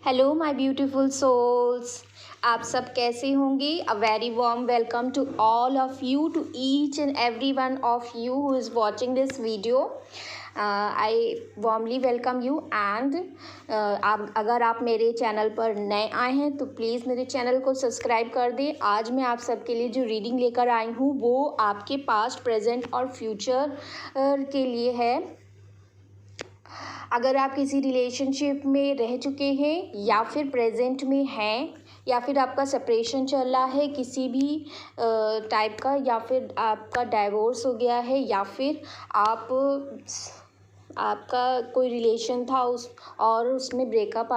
Hello my beautiful souls. आप सब कैसे होंगे? A very warm welcome to all of you, to each and every one of you who is watching this video. I warmly welcome you and अगर आप मेरे channel पर नए आए हैं तो प्लीज़ मेरे चैनल को सब्सक्राइब कर दें। आज मैं आप सबके लिए जो रीडिंग लेकर आई हूँ वो आपके पास्ट, प्रेजेंट और फ्यूचर के लिए है। अगर आप किसी रिलेशनशिप में रह चुके हैं या फिर प्रेजेंट में हैं या फिर आपका सेपरेशन चल रहा है किसी भी टाइप का, या फिर आपका डाइवोर्स हो गया है, या फिर आपका कोई रिलेशन था और उसमें ब्रेकअप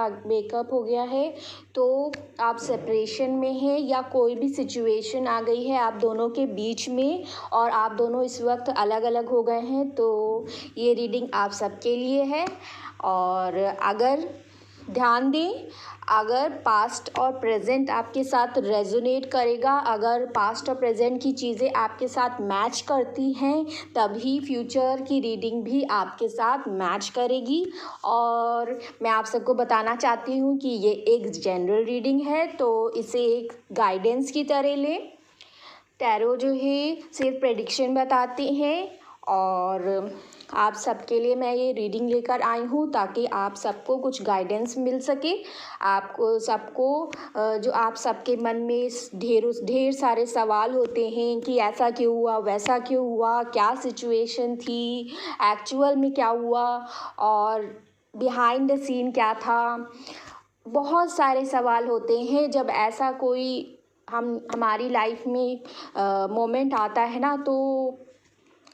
हो गया है, तो आप सेपरेशन में हैं या कोई भी सिचुएशन आ गई है आप दोनों के बीच में और आप दोनों इस वक्त अलग अलग हो गए हैं, तो ये रीडिंग आप सबके लिए है। और अगर ध्यान दें, अगर पास्ट और प्रेजेंट आपके साथ रेजोनेट करेगा, अगर पास्ट और प्रेजेंट की चीज़ें आपके साथ मैच करती हैं, तभी फ्यूचर की रीडिंग भी आपके साथ मैच करेगी। और मैं आप सबको बताना चाहती हूँ कि ये एक जनरल रीडिंग है, तो इसे एक गाइडेंस की तरह लें। टैरो जो है सिर्फ प्रेडिक्शन बताते हैं और आप सबके लिए मैं ये रीडिंग लेकर आई हूँ ताकि आप सबको कुछ गाइडेंस मिल सके। आपको सबको जो आप सबके मन में ढेर सारे सवाल होते हैं कि ऐसा क्यों हुआ, वैसा क्यों हुआ, क्या सिचुएशन थी, एक्चुअल में क्या हुआ और बिहाइंड द सीन क्या था। बहुत सारे सवाल होते हैं जब ऐसा कोई हमारी लाइफ में मोमेंट आता है ना, तो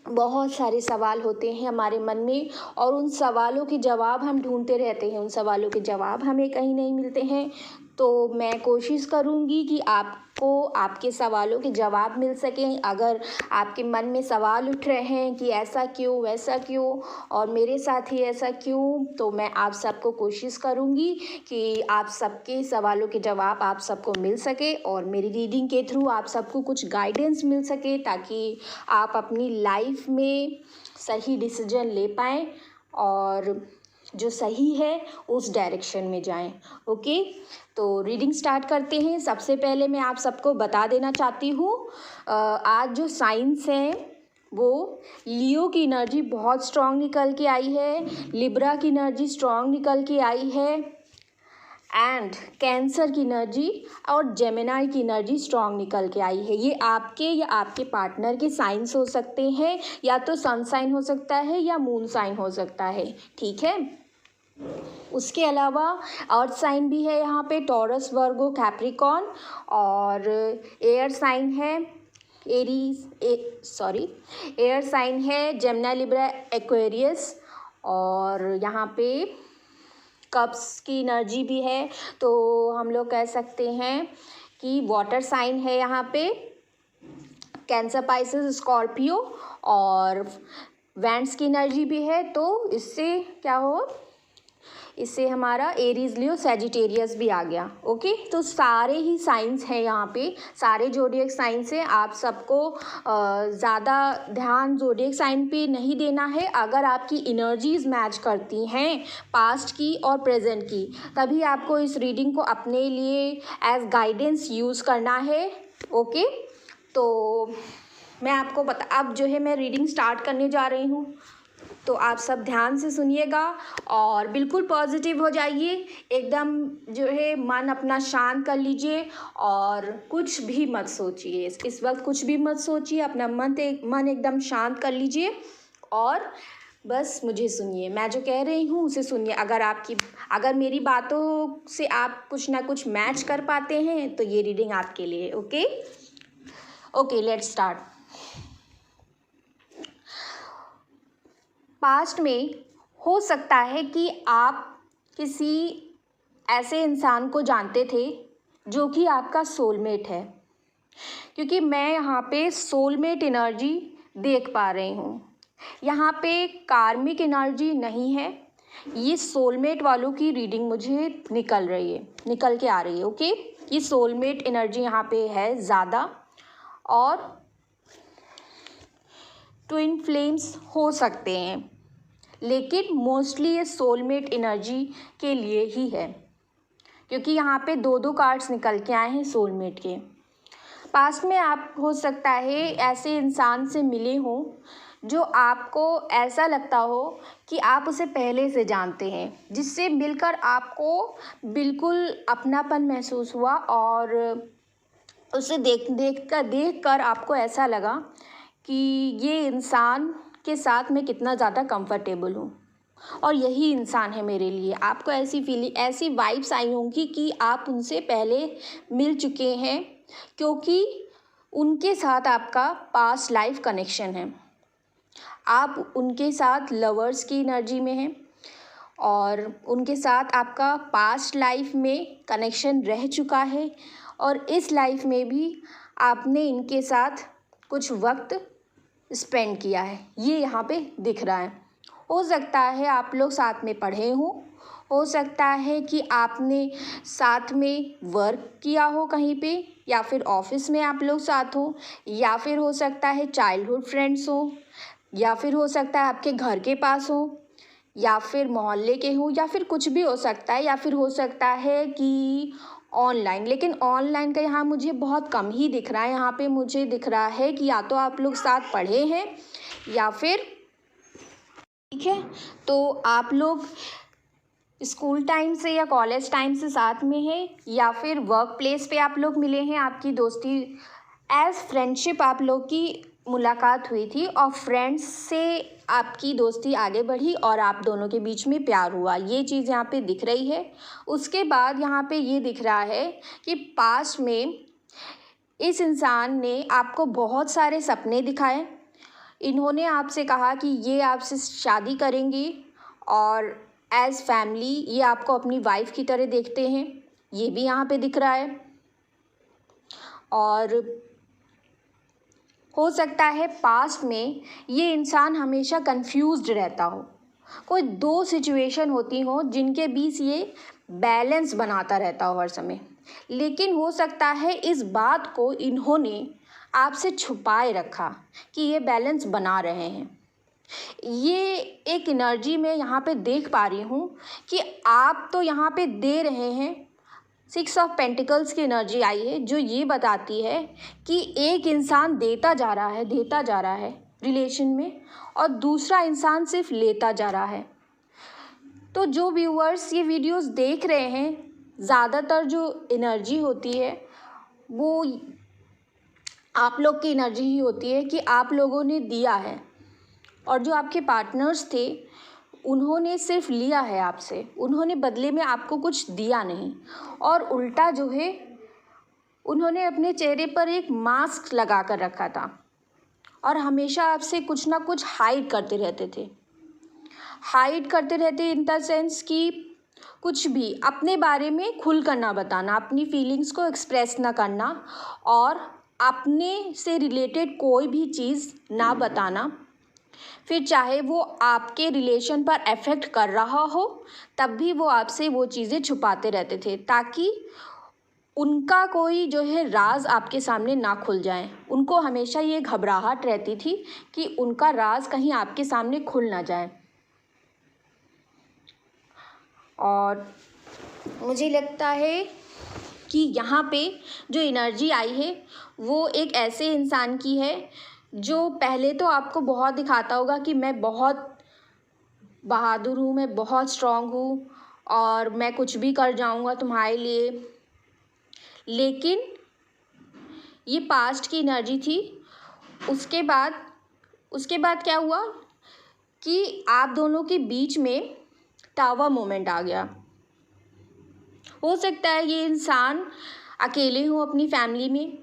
बहुत सारे सवाल होते हैं हमारे मन में और उन सवालों के जवाब हम ढूंढते रहते हैं, उन सवालों के जवाब हमें कहीं नहीं मिलते हैं। तो मैं कोशिश करूँगी कि आपको आपके सवालों के जवाब मिल सकें। अगर आपके मन में सवाल उठ रहे हैं कि ऐसा क्यों, वैसा क्यों और मेरे साथ ही ऐसा क्यों, तो मैं आप सबको कोशिश करूँगी कि आप सबके सवालों के जवाब आप सबको मिल सके और मेरी रीडिंग के थ्रू आप सबको कुछ गाइडेंस मिल सके ताकि आप अपनी लाइफ में सही डिसीजन ले पाएँ और जो सही है उस डायरेक्शन में जाएं। ओके, तो रीडिंग स्टार्ट करते हैं। सबसे पहले मैं आप सबको बता देना चाहती हूँ, आज जो साइंस हैं वो लियो की एनर्जी बहुत स्ट्रांग निकल के आई है, लिब्रा की एनर्जी स्ट्रांग निकल के आई है एंड कैंसर की एनर्जी और जेमिनाई की एनर्जी स्ट्रांग निकल के आई है। ये आपके या आपके पार्टनर के साइंस हो सकते हैं, या तो सन साइन हो सकता है या मून साइन हो सकता है, ठीक है। उसके अलावा अर्थ साइन भी है यहाँ पे, टॉरस, वर्गो, कैप्रिकॉन, और एयर साइन है एयर साइन है जेमिनी, लिब्रा, एक्वेरियस, और यहाँ पे कप्स की एनर्जी भी है, तो हम लोग कह सकते हैं कि वाटर साइन है यहाँ पे, कैंसर, पाइसेस, स्कॉर्पियो, और वेंट्स की एनर्जी भी है। तो इससे क्या हो, इससे हमारा एरीज, लियो, सैजिटेरियस भी आ गया। ओके, तो सारे ही साइंस हैं यहाँ पे, सारे जोडिएक साइंस हैं। आप सबको ज़्यादा ध्यान जोडिएक साइन पे नहीं देना है। अगर आपकी एनर्जीज मैच करती हैं पास्ट की और प्रेजेंट की, तभी आपको इस रीडिंग को अपने लिए एज गाइडेंस यूज़ करना है। ओके, तो मैं आपको अब जो है मैं रीडिंग स्टार्ट करने जा रही हूँ, तो आप सब ध्यान से सुनिएगा और बिल्कुल पॉजिटिव हो जाइए। एकदम जो है मन अपना शांत कर लीजिए और कुछ भी मत सोचिए, इस वक्त कुछ भी मत सोचिए। अपना मन एकदम शांत कर लीजिए और बस मुझे सुनिए, मैं जो कह रही हूँ उसे सुनिए। अगर मेरी बातों से आप कुछ ना कुछ मैच कर पाते हैं तो ये रीडिंग आपके लिए। Okay, let's start. पास्ट में हो सकता है कि आप किसी ऐसे इंसान को जानते थे जो कि आपका सोलमेट है, क्योंकि मैं यहाँ पे सोलमेट एनर्जी देख पा रही हूँ। यहाँ पे कार्मिक एनर्जी नहीं है, ये सोलमेट वालों की रीडिंग मुझे निकल के आ रही है। ओके, ये सोलमेट एनर्जी यहाँ पे है ज़्यादा, और ट्विन फ्लेम्स हो सकते हैं, लेकिन मोस्टली ये सोलमेट एनर्जी के लिए ही है। क्योंकि यहाँ पे दो दो कार्ड्स निकल के आए हैं सोलमेट के। पास्ट में आप हो सकता है ऐसे इंसान से मिले हों जो आपको ऐसा लगता हो कि आप उसे पहले से जानते हैं, जिससे मिलकर आपको बिल्कुल अपनापन महसूस हुआ और उसे देख कर आपको ऐसा लगा कि ये इंसान के साथ मैं कितना ज़्यादा कंफर्टेबल हूँ और यही इंसान है मेरे लिए। आपको ऐसी फीलिंग, ऐसी वाइब्स आई होंगी कि आप उनसे पहले मिल चुके हैं, क्योंकि उनके साथ आपका पास्ट लाइफ कनेक्शन है। आप उनके साथ लवर्स की एनर्जी में हैं और उनके साथ आपका पास्ट लाइफ में कनेक्शन रह चुका है और इस लाइफ में भी आपने इनके साथ कुछ वक्त स्पेंड किया है, ये यहाँ पे दिख रहा है। हो सकता है आप लोग साथ में पढ़े हो सकता है कि आपने साथ में वर्क किया हो कहीं पे, या फिर ऑफिस में आप लोग साथ हो, या फिर हो सकता है चाइल्डहुड फ्रेंड्स हो, या फिर हो सकता है आपके घर के पास हो, या फिर मोहल्ले के हो, या फिर कुछ भी हो सकता है, या फिर हो सकता है कि ऑनलाइन। लेकिन ऑनलाइन का यहाँ मुझे बहुत कम ही दिख रहा है। यहाँ पे मुझे दिख रहा है कि या तो आप लोग साथ पढ़े हैं या फिर, ठीक है, तो आप लोग स्कूल टाइम से या कॉलेज टाइम से साथ में हैं, या फिर वर्क प्लेस पे आप लोग मिले हैं, आपकी दोस्ती एज फ्रेंडशिप आप लोग की मुलाकात हुई थी और फ्रेंड्स से आपकी दोस्ती आगे बढ़ी और आप दोनों के बीच में प्यार हुआ, ये चीज़ यहाँ पे दिख रही है। उसके बाद यहाँ पे ये दिख रहा है कि पास्ट में इस इंसान ने आपको बहुत सारे सपने दिखाए। इन्होंने आपसे कहा कि ये आपसे शादी करेंगी और एज फैमिली ये आपको अपनी वाइफ की तरह देखते हैं, ये भी यहाँ पे दिख रहा है। और हो सकता है पास्ट में ये इंसान हमेशा कंफ्यूज्ड रहता हो, कोई दो सिचुएशन होती हो जिनके बीच ये बैलेंस बनाता रहता हो हर समय, लेकिन हो सकता है इस बात को इन्होंने आपसे छुपाए रखा कि ये बैलेंस बना रहे हैं। ये एक एनर्जी मैं यहाँ पे देख पा रही हूँ कि आप तो यहाँ पे दे रहे हैं। 6 ऑफ पेंटिकल्स की एनर्जी आई है जो ये बताती है कि एक इंसान देता जा रहा है रिलेशन में और दूसरा इंसान सिर्फ लेता जा रहा है। तो जो व्यूअर्स ये वीडियोस देख रहे हैं, ज़्यादातर जो एनर्जी होती है वो आप लोग की एनर्जी ही होती है कि आप लोगों ने दिया है और जो आपके पार्टनर्स थे उन्होंने सिर्फ लिया है आपसे, उन्होंने बदले में आपको कुछ दिया नहीं, और उल्टा जो है उन्होंने अपने चेहरे पर एक मास्क लगा कर रखा था और हमेशा आपसे कुछ ना कुछ हाइड करते रहते इन द सेंस कि कुछ भी अपने बारे में खुल कर ना बताना, अपनी फीलिंग्स को एक्सप्रेस ना करना और अपने से रिलेटेड कोई भी चीज़ ना बताना। फिर चाहे वो आपके रिलेशन पर अफेक्ट कर रहा हो तब भी वो आपसे वो चीज़ें छुपाते रहते थे ताकि उनका कोई जो है राज आपके सामने ना खुल जाए। उनको हमेशा ये घबराहट रहती थी कि उनका राज कहीं आपके सामने खुल ना जाए। और मुझे लगता है कि यहाँ पे जो एनर्जी आई है वो एक ऐसे इंसान की है जो पहले तो आपको बहुत दिखाता होगा कि मैं बहुत बहादुर हूँ, मैं बहुत स्ट्रांग हूँ और मैं कुछ भी कर जाऊँगा तुम्हारे लिए, लेकिन ये पास्ट की एनर्जी थी। उसके बाद क्या हुआ कि आप दोनों के बीच में टावर मोमेंट आ गया। हो सकता है ये इंसान अकेले हों अपनी फैमिली में,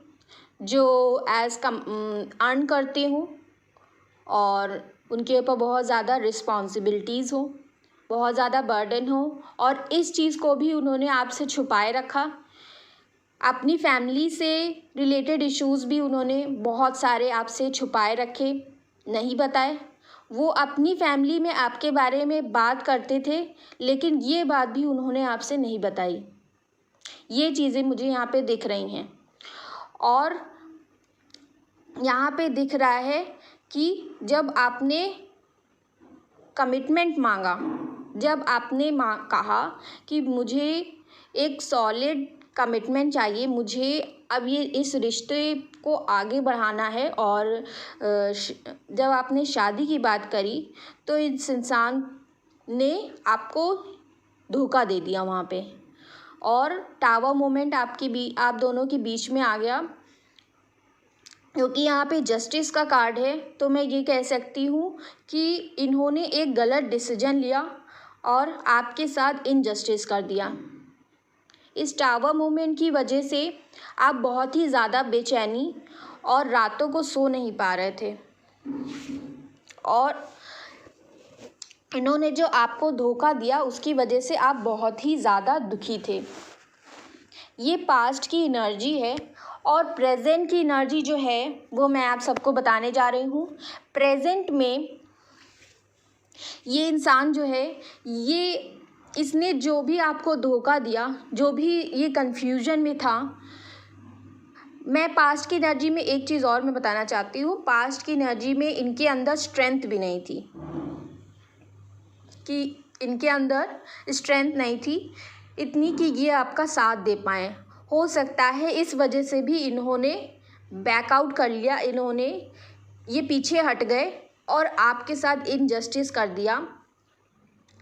जो अर्न करते हों और उनके ऊपर बहुत ज़्यादा रिस्पॉन्सिबिलिटीज़ हो, बहुत ज़्यादा बर्डन हो, और इस चीज़ को भी उन्होंने आपसे छुपाए रखा। अपनी फैमिली से रिलेटेड इश्यूज़ भी उन्होंने बहुत सारे आपसे छुपाए रखे, नहीं बताए। वो अपनी फैमिली में आपके बारे में बात करते थे लेकिन ये बात भी उन्होंने आपसे नहीं बताई। ये चीज़ें मुझे यहाँ पे दिख रही हैं और यहाँ पे दिख रहा है कि जब आपने कमिटमेंट मांगा, जब आपने कहा कि मुझे एक सॉलिड कमिटमेंट चाहिए मुझे। अब ये इस रिश्ते को आगे बढ़ाना है। और जब आपने शादी की बात करी तो इस इंसान ने आपको धोखा दे दिया वहाँ पे, और टावर मोमेंट आप दोनों के बीच में आ गया, क्योंकि यहाँ पे जस्टिस का कार्ड है। तो मैं ये कह सकती हूँ कि इन्होंने एक गलत डिसीजन लिया और आपके साथ इनजस्टिस कर दिया। इस टावर मूवमेंट की वजह से आप बहुत ही ज़्यादा बेचैनी और रातों को सो नहीं पा रहे थे, और इन्होंने जो आपको धोखा दिया उसकी वजह से आप बहुत ही ज़्यादा दुखी थे। ये पास्ट की एनर्जी है, और प्रेजेंट की एनर्जी जो है वो मैं आप सबको बताने जा रही हूँ। प्रेजेंट में ये इंसान जो है, इसने जो भी आपको धोखा दिया, जो भी ये कन्फ्यूजन में था। मैं पास्ट की एनर्जी में एक चीज़ और मैं बताना चाहती हूँ। पास्ट की एनर्जी में इनके अंदर स्ट्रेंथ भी नहीं थी, कि इनके अंदर स्ट्रेंथ नहीं थी इतनी कि ये आपका साथ दे पाएँ। हो सकता है इस वजह से भी इन्होंने बैकआउट कर लिया, इन्होंने ये पीछे हट गए और आपके साथ इनजस्टिस कर दिया,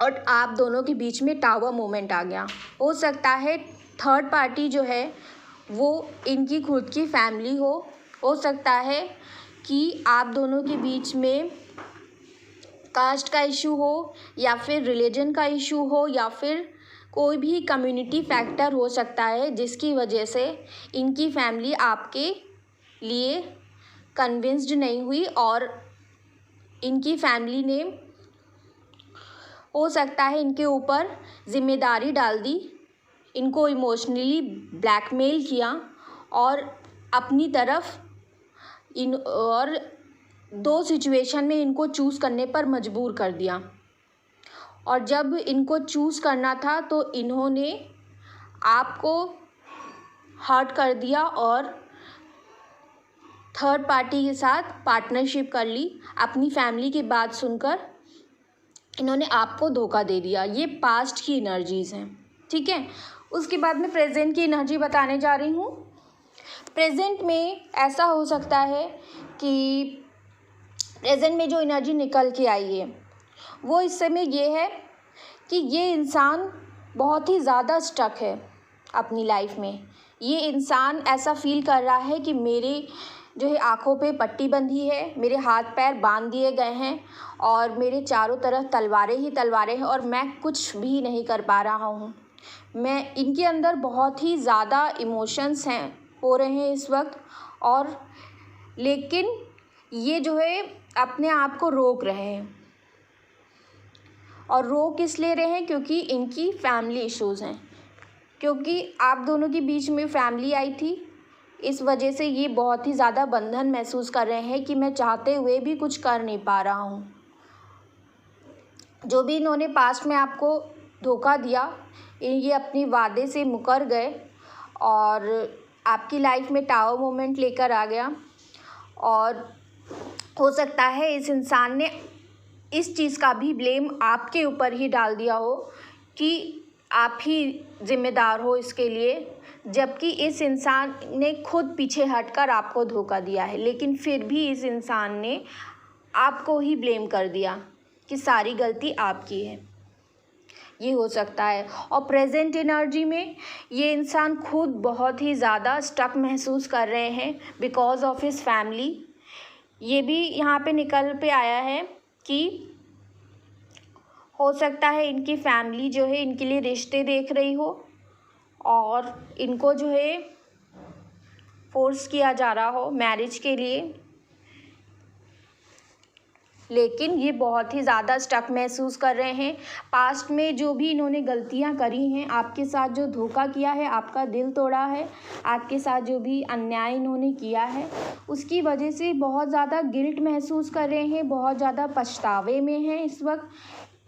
और आप दोनों के बीच में टावर मोमेंट आ गया। हो सकता है थर्ड पार्टी जो है वो इनकी खुद की फैमिली हो सकता है कि आप दोनों के बीच में कास्ट का इशू हो, या फिर रिलीजन का इशू हो, या फिर कोई भी कम्युनिटी फैक्टर हो सकता है जिसकी वजह से इनकी फैमिली आपके लिए कन्विंस्ड नहीं हुई, और इनकी फैमिली ने हो सकता है इनके ऊपर ज़िम्मेदारी डाल दी, इनको इमोशनली ब्लैकमेल किया, और अपनी तरफ और दो सिचुएशन में इनको चूज़ करने पर मजबूर कर दिया। और जब इनको चूज़ करना था तो इन्होंने आपको हर्ट कर दिया और थर्ड पार्टी के साथ पार्टनरशिप कर ली। अपनी फैमिली की बात सुनकर इन्होंने आपको धोखा दे दिया। ये पास्ट की एनर्जीज़ हैं, ठीक है। उसके बाद मैं प्रेजेंट की एनर्जी बताने जा रही हूँ। प्रेजेंट में ऐसा हो सकता है कि प्रेजेंट में जो एनर्जी निकल के आई है वो इस समय ये है कि ये इंसान बहुत ही ज़्यादा स्टक है अपनी लाइफ में। ये इंसान ऐसा फील कर रहा है कि मेरे जो है आँखों पे पट्टी बंधी है, मेरे हाथ पैर बांध दिए गए हैं, और मेरे चारों तरफ तलवारें ही तलवारें हैं, और मैं कुछ भी नहीं कर पा रहा हूँ। इनके अंदर बहुत ही ज़्यादा इमोशंस हो रहे हैं इस वक्त, और लेकिन ये जो है अपने आप को रोक रहे हैं। और रोक इसलिए रहे हैं क्योंकि इनकी फैमिली इश्यूज़ हैं, क्योंकि आप दोनों के बीच में फैमिली आई थी। इस वजह से ये बहुत ही ज़्यादा बंधन महसूस कर रहे हैं कि मैं चाहते हुए भी कुछ कर नहीं पा रहा हूँ। जो भी इन्होंने पास्ट में आपको धोखा दिया, ये अपने वादे से मुकर गए और आपकी लाइफ में टावर मोमेंट लेकर आ गया। और हो सकता है इस इंसान ने इस चीज़ का भी ब्लेम आपके ऊपर ही डाल दिया हो कि आप ही ज़िम्मेदार हो इसके लिए, जबकि इस इंसान ने खुद पीछे हटकर आपको धोखा दिया है। लेकिन फिर भी इस इंसान ने आपको ही ब्लेम कर दिया कि सारी गलती आपकी है। ये हो सकता है। और प्रेजेंट एनर्जी में ये इंसान खुद बहुत ही ज़्यादा स्टक महसूस कर रहे हैं बिकॉज ऑफ हिज फैमिली। ये भी यहाँ पे निकल पे आया है कि हो सकता है इनकी फैमिली जो है इनके लिए रिश्ते देख रही हो, और इनको जो है फोर्स किया जा रहा हो मैरिज के लिए, लेकिन ये बहुत ही ज़्यादा स्टक महसूस कर रहे हैं। पास्ट में जो भी इन्होंने गलतियां करी हैं, आपके साथ जो धोखा किया है, आपका दिल तोड़ा है, आपके साथ जो भी अन्याय इन्होंने किया है, उसकी वजह से बहुत ज़्यादा गिल्ट महसूस कर रहे हैं, बहुत ज़्यादा पछतावे में हैं इस वक्त।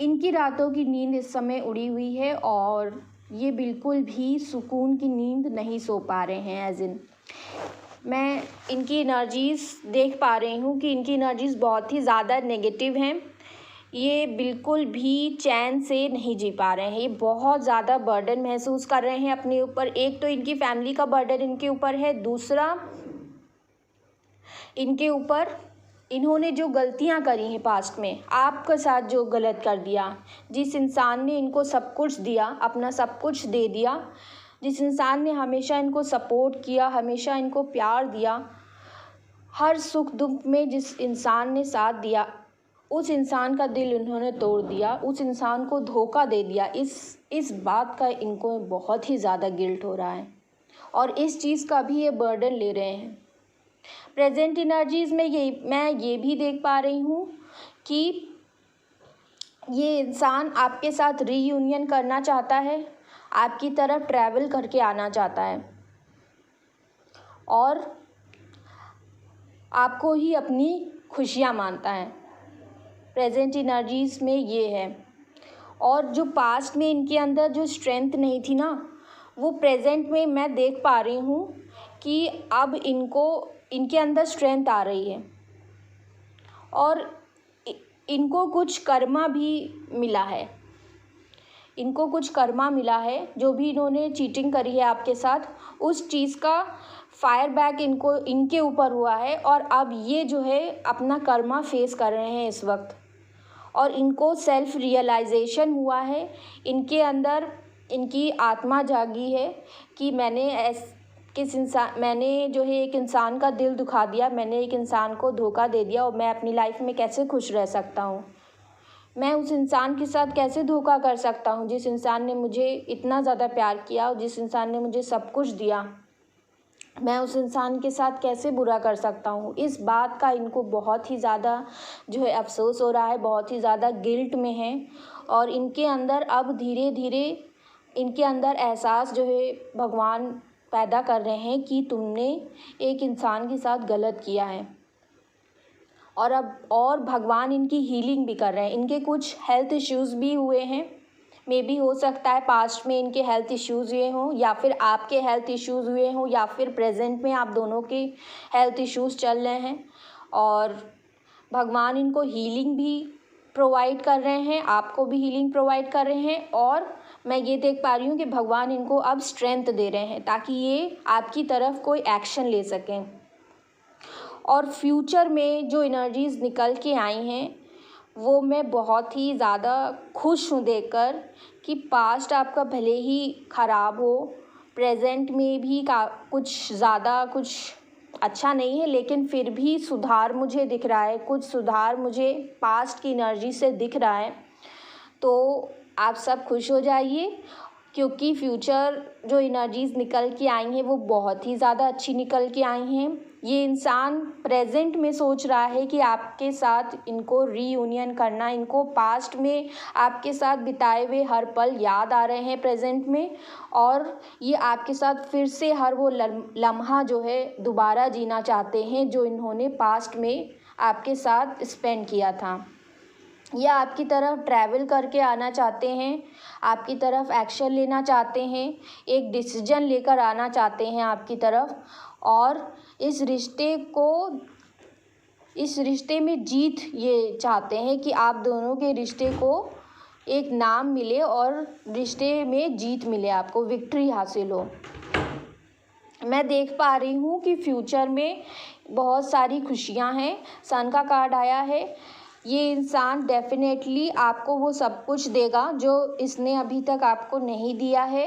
इनकी रातों की नींद इस समय उड़ी हुई है और ये बिल्कुल भी सुकून की नींद नहीं सो पा रहे हैं। एज इन मैं इनकी एनर्जीज़ देख पा रही हूँ कि इनकी एनर्जीज़ बहुत ही ज़्यादा नेगेटिव हैं। ये बिल्कुल भी चैन से नहीं जी पा रहे हैं। ये बहुत ज़्यादा बर्डन महसूस कर रहे हैं अपने ऊपर। एक तो इनकी फैमिली का बर्डन इनके ऊपर है, दूसरा इनके ऊपर इन्होंने जो गलतियां करी हैं पास्ट में, आपके साथ जो गलत कर दिया, जिस इंसान ने इनको सब कुछ दिया, अपना सब कुछ दे दिया, जिस इंसान ने हमेशा इनको सपोर्ट किया, हमेशा इनको प्यार दिया, हर सुख दुख में जिस इंसान ने साथ दिया, उस इंसान का दिल उन्होंने तोड़ दिया, उस इंसान को धोखा दे दिया। इस बात का इनको बहुत ही ज़्यादा गिल्ट हो रहा है और इस चीज़ का भी ये बर्डन ले रहे हैं। प्रेजेंट एनर्जीज़ में मैं ये भी देख पा रही हूँ कि ये इंसान आपके साथ रीयूनियन करना चाहता है, आपकी तरफ ट्रैवल करके आना चाहता है और आपको ही अपनी खुशियाँ मानता है। प्रेजेंट एनर्जीज़ में ये है। और जो पास्ट में इनके अंदर जो स्ट्रेंथ नहीं थी ना, वो प्रेजेंट में मैं देख पा रही हूँ कि अब इनके अंदर स्ट्रेंथ आ रही है और इनको कुछ कर्मा भी मिला है। इनको कुछ कर्मा मिला है, जो भी इन्होंने चीटिंग करी है आपके साथ, उस चीज़ का फायर बैक इनके ऊपर हुआ है और अब ये जो है अपना कर्मा फेस कर रहे हैं इस वक्त और इनको सेल्फ रियलाइजेशन हुआ है। इनके अंदर इनकी आत्मा जागी है कि मैंने जो है एक इंसान का दिल दुखा दिया, मैंने एक इंसान को धोखा दे दिया और मैं अपनी लाइफ में कैसे खुश रह सकता हूँ। मैं उस इंसान के साथ कैसे धोखा कर सकता हूँ जिस इंसान ने मुझे इतना ज़्यादा प्यार किया और जिस इंसान ने मुझे सब कुछ दिया। मैं उस इंसान के साथ कैसे बुरा कर सकता हूँ। इस बात का इनको बहुत ही ज़्यादा जो है अफसोस हो रहा है, बहुत ही ज़्यादा गिल्ट में है और इनके अंदर अब धीरे धीरे इनके अंदर एहसास जो है भगवान पैदा कर रहे हैं कि तुमने एक इंसान के साथ गलत किया है और भगवान इनकी हीलिंग भी कर रहे हैं। इनके कुछ हेल्थ इश्यूज़ भी हुए हैं, मे बी हो सकता है पास्ट में इनके हेल्थ इश्यूज़ हुए हों या फिर आपके हेल्थ इश्यूज़ हुए हों या फिर प्रेजेंट में आप दोनों के हेल्थ इश्यूज़ चल रहे हैं और भगवान इनको हीलिंग भी प्रोवाइड कर रहे हैं, आपको भी हीलिंग प्रोवाइड कर रहे हैं और मैं ये देख पा रही हूँ कि भगवान इनको अब स्ट्रेंथ दे रहे हैं ताकि ये आपकी तरफ कोई एक्शन ले सकें। और फ्यूचर में जो एनर्जीज़ निकल के आई हैं वो मैं बहुत ही ज़्यादा खुश हूँ देखकर कि पास्ट आपका भले ही ख़राब हो, प्रेजेंट में भी कुछ ज़्यादा कुछ अच्छा नहीं है, लेकिन फिर भी सुधार मुझे दिख रहा है, कुछ सुधार मुझे पास्ट की एनर्जी से दिख रहा है। तो आप सब खुश हो जाइए क्योंकि फ्यूचर जो एनर्जीज़ निकल के आई हैं वो बहुत ही ज़्यादा अच्छी निकल के आई हैं। ये इंसान प्रेजेंट में सोच रहा है कि आपके साथ इनको रीयूनियन करना, इनको पास्ट में आपके साथ बिताए हुए हर पल याद आ रहे हैं प्रेजेंट में और ये आपके साथ फिर से हर वो लम्हा जो है दोबारा जीना चाहते हैं जो इन्होंने पास्ट में आपके साथ स्पेंड किया था। या आपकी तरफ ट्रैवल करके आना चाहते हैं, आपकी तरफ एक्शन लेना चाहते हैं, एक डिसीजन लेकर आना चाहते हैं आपकी तरफ और इस रिश्ते में जीत ये चाहते हैं कि आप दोनों के रिश्ते को एक नाम मिले और रिश्ते में जीत मिले, आपको विक्ट्री हासिल हो। मैं देख पा रही हूँ कि फ्यूचर में बहुत सारी खुशियाँ हैं। सन का कार्ड आया है। ये इंसान डेफिनेटली आपको वो सब कुछ देगा जो इसने अभी तक आपको नहीं दिया है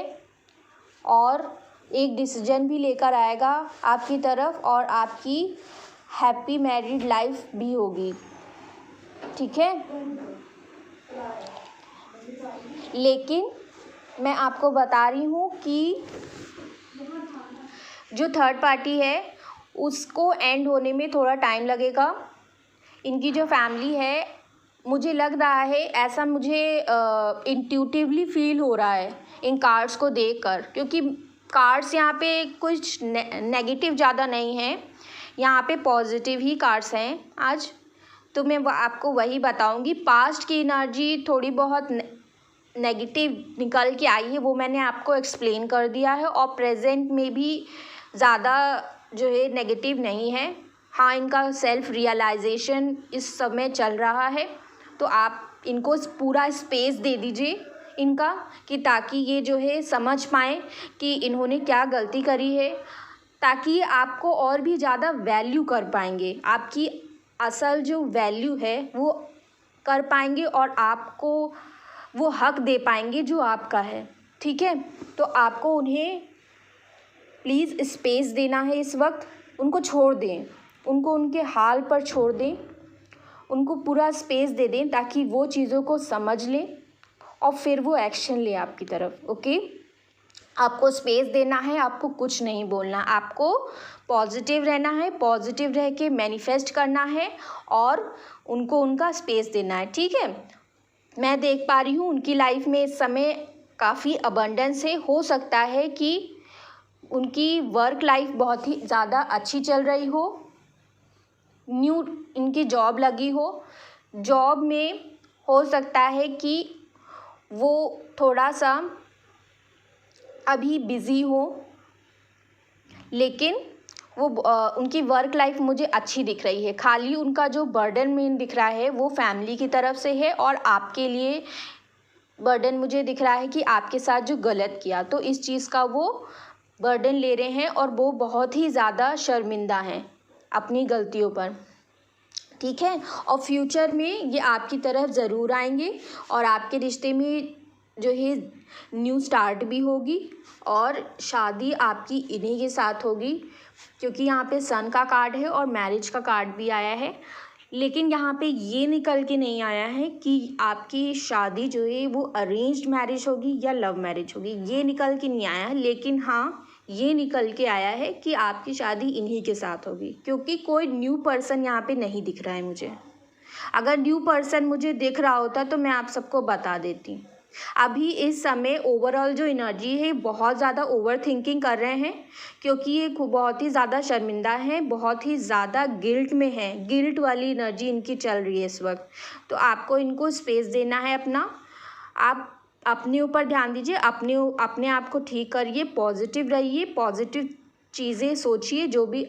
और एक डिसीजन भी लेकर आएगा आपकी तरफ और आपकी हैप्पी मैरिड लाइफ भी होगी, ठीक है। लेकिन मैं आपको बता रही हूँ कि जो थर्ड पार्टी है उसको एंड होने में थोड़ा टाइम लगेगा। इनकी जो फैमिली है, मुझे लग रहा है, ऐसा मुझे इंट्यूटिवली फील हो रहा है इन कार्ड्स को देखकर, क्योंकि कार्ड्स यहाँ पे कुछ नेगेटिव ज़्यादा नहीं है, यहाँ पे पॉजिटिव ही कार्ड्स हैं आज। तो मैं आपको वही बताऊंगी। पास्ट की एनर्जी थोड़ी बहुत नेगेटिव निकल के आई है, वो मैंने आपको एक्सप्लेन कर दिया है और प्रेजेंट में भी ज़्यादा जो है नेगेटिव नहीं है। हाँ, इनका सेल्फ रियलाइजेशन इस समय चल रहा है, तो आप इनको पूरा स्पेस दे दीजिए इनका, कि ताकि ये जो है समझ पाएँ कि इन्होंने क्या गलती करी है, ताकि आपको और भी ज़्यादा वैल्यू कर पाएंगे, आपकी असल जो वैल्यू है वो कर पाएंगे और आपको वो हक दे पाएंगे जो आपका है। ठीक है, तो आपको उन्हें प्लीज़ स्पेस देना है इस वक्त, उनको छोड़ दें, उनको उनके हाल पर छोड़ दें, उनको पूरा स्पेस दे दें ताकि वो चीज़ों को समझ लें और फिर वो एक्शन ले आपकी तरफ। ओके, आपको स्पेस देना है, आपको कुछ नहीं बोलना, आपको पॉजिटिव रहना है, पॉजिटिव रह के मैनिफेस्ट करना है और उनको उनका स्पेस देना है। ठीक है, मैं देख पा रही हूँ उनकी लाइफ में इस समय काफ़ी अबंडेंस है। हो सकता है कि उनकी वर्क लाइफ बहुत ही ज़्यादा अच्छी चल रही हो, न्यू इनकी जॉब लगी हो, जॉब में हो सकता है कि वो थोड़ा सा अभी बिज़ी हो, लेकिन वो उनकी वर्क लाइफ मुझे अच्छी दिख रही है। खाली उनका जो बर्डन मेन दिख रहा है वो फैमिली की तरफ से है और आपके लिए बर्डन मुझे दिख रहा है कि आपके साथ जो गलत किया, तो इस चीज़ का वो बर्डन ले रहे हैं और वो बहुत ही ज़्यादा शर्मिंदा हैं अपनी गलतियों पर। ठीक है, और फ्यूचर में ये आपकी तरफ ज़रूर आएंगे और आपके रिश्ते में जो है न्यू स्टार्ट भी होगी और शादी आपकी इन्हीं के साथ होगी, क्योंकि यहाँ पे सन का कार्ड है और मैरिज का कार्ड भी आया है। लेकिन यहाँ पे ये निकल के नहीं आया है कि आपकी शादी जो है वो अरेंज्ड मैरिज होगी या लव मैरिज होगी, ये निकल के नहीं आया है। लेकिन हाँ, ये निकल के आया है कि आपकी शादी इन्हीं के साथ होगी, क्योंकि कोई न्यू पर्सन यहाँ पे नहीं दिख रहा है मुझे। अगर न्यू पर्सन मुझे दिख रहा होता तो मैं आप सबको बता देती। अभी इस समय ओवरऑल जो एनर्जी है बहुत ज़्यादा ओवर थिंकिंग कर रहे हैं, क्योंकि ये बहुत ही ज़्यादा शर्मिंदा हैं, बहुत ही ज़्यादा गिल्ट में हैं, गिल्ट वाली एनर्जी इनकी चल रही है इस वक्त। तो आपको इनको स्पेस देना है अपना, आप अपने ऊपर ध्यान दीजिए, अपने आप को ठीक करिए, पॉजिटिव रहिए, पॉजिटिव चीज़ें सोचिए, जो भी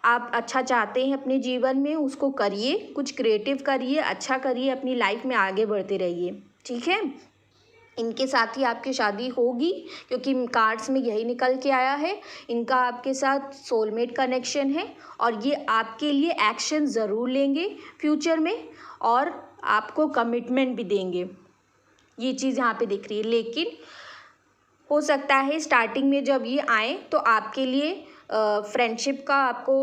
आप अच्छा चाहते हैं अपने जीवन में उसको करिए, कुछ क्रिएटिव करिए, अच्छा करिए, अपनी लाइफ में आगे बढ़ते रहिए। ठीक है, इनके साथ ही आपकी शादी होगी, क्योंकि कार्ड्स में यही निकल के आया है। इनका आपके साथ सोलमेट कनेक्शन है और ये आपके लिए एक्शन ज़रूर लेंगे फ्यूचर में और आपको कमिटमेंट भी देंगे, ये चीज़ यहाँ पे दिख रही है। लेकिन हो सकता है स्टार्टिंग में जब ये आए तो आपके लिए फ्रेंडशिप का आपको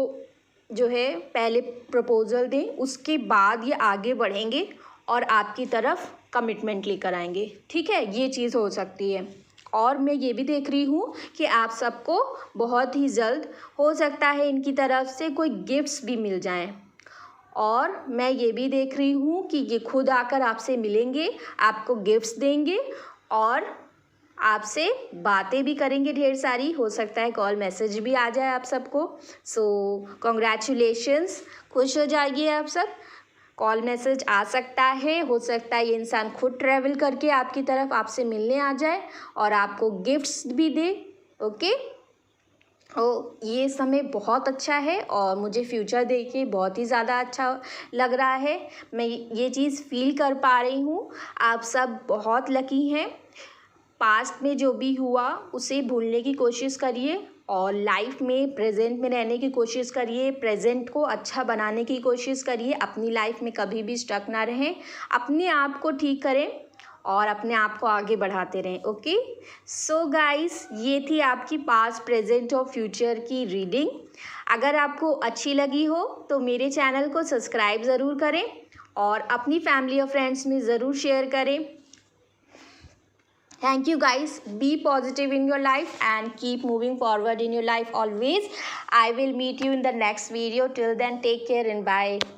जो है पहले प्रपोज़ल दें, उसके बाद ये आगे बढ़ेंगे और आपकी तरफ कमिटमेंट लेकर आएंगे। ठीक है, ये चीज़ हो सकती है। और मैं ये भी देख रही हूँ कि आप सबको बहुत ही जल्द हो सकता है इनकी तरफ से कोई गिफ्ट्स भी मिल जाएं। और मैं ये भी देख रही हूँ कि ये खुद आकर आपसे मिलेंगे, आपको गिफ्ट्स देंगे और आपसे बातें भी करेंगे ढेर सारी। हो सकता है कॉल मैसेज भी आ जाए आप सबको। सो कॉन्ग्रेचुलेशंस, खुश हो जाइए आप सब। कॉल मैसेज आ सकता है, हो सकता है ये इंसान खुद ट्रैवल करके आपकी तरफ आपसे मिलने आ जाए और आपको गिफ्ट्स भी दे। ओके, ये समय बहुत अच्छा है और मुझे फ्यूचर देख के बहुत ही ज़्यादा अच्छा लग रहा है। मैं ये चीज़ फील कर पा रही हूँ। आप सब बहुत लकी हैं। पास्ट में जो भी हुआ उसे भूलने की कोशिश करिए और लाइफ में प्रेजेंट में रहने की कोशिश करिए, प्रेजेंट को अच्छा बनाने की कोशिश करिए, अपनी लाइफ में कभी भी स्टक ना रहें, अपने आप को ठीक करें और अपने आप को आगे बढ़ाते रहें। ओके, सो गाइस, ये थी आपकी पास्ट, प्रेजेंट और फ्यूचर की रीडिंग। अगर आपको अच्छी लगी हो तो मेरे चैनल को सब्सक्राइब ज़रूर करें और अपनी फैमिली और फ्रेंड्स में ज़रूर शेयर करें। Thank you guys. Be positive in your life and keep moving forward in your life always. I will meet you in the next video. Till then, take care and bye.